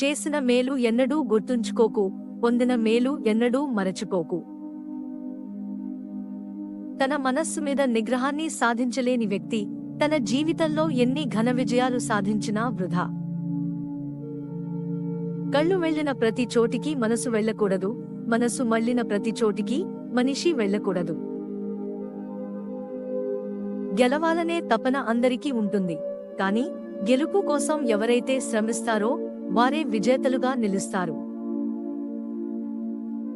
చేసిన మేలు ఎన్నడూ గుర్తుంచుకోకు, పొందిన మేలు ఎన్నడూ మరచిపోకు. తన మనస్సు మీద నిగ్రహాన్ని సాధించలేని వ్యక్తి తన జీవితంలో ఎన్ని ఘన విజయాలు సాధించినా వృధా. కళ్ళు వెళ్ళిన ప్రతి చోటికి మనసు వెళ్ళకూడదు, మనసు మళ్ళిన ప్రతి చోటికి మనిషి వెళ్ళకూడదు. గెలవాలనే తపన అందరికీ ఉంటుంది, కానీ గెలుపు కోసం ఎవరైతే శ్రమిస్తారో వారే విజేతలుగా నిలుస్తారు.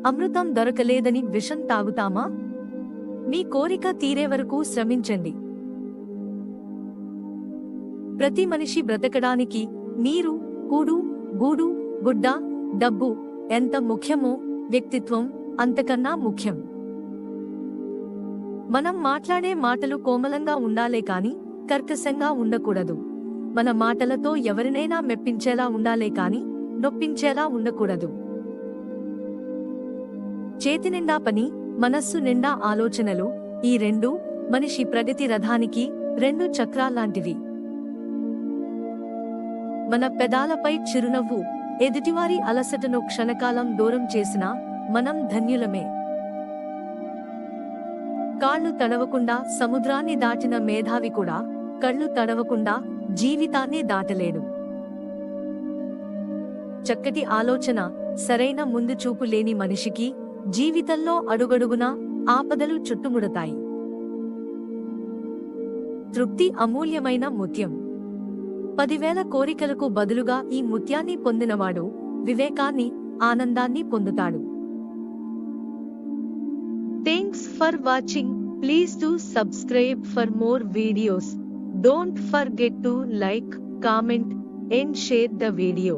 అమృతం దొరకలేదని విషం తాగుతామా? మీ కోరిక తీరే వరకు శ్రమించండి. ప్రతి మనిషి బ్రతకడానికి నీరు, కూడు, గూడు, గుడ్డ, డబ్బు ఎంత ముఖ్యమో వ్యక్తిత్వం అంతకన్నా ముఖ్యం. మనం మాట్లాడే మాటలు కోమలంగా ఉండాలే కాని కర్కశంగా ఉండకూడదు. మన మాటలతో ఎవరినైనా మెప్పించేలా ఉండాలే కాని నొప్పించేలా ఉండకూడదు. చేతి నిండా పని, మనస్సు నిండా ఆలోచనలు, ఈ రెండూ మనిషి ప్రగతి రథానికి రెండు చక్రాల్లాంటివి. మన పెదాలపై చిరునవ్వు ఎదుటివారి అలసటను క్షణకాలం దూరం చేసినా మనం ధన్యులమే. కాళ్ళు తడవకుండా సముద్రాన్ని దాటిన మేధావి కూడా కళ్ళు తడవకుండా జీవితాన్ని దాటలేడు. చక్కటి ఆలోచన, సరైన ముందు చూపు లేని మనిషికి జీవితంలో అడుగడుగునా ఆపదలు చుట్టుముడతాయి. తృప్తి అమూల్యమైన ముత్యం. 10,000 కోరికలకు బదులుగా ఈ ముత్యాన్ని పొందినవాడు వివేకాన్ని, ఆనందాన్ని పొందుతాడు. Thanks for watching. Please do subscribe for more videos. Don't forget to like, comment and share the video.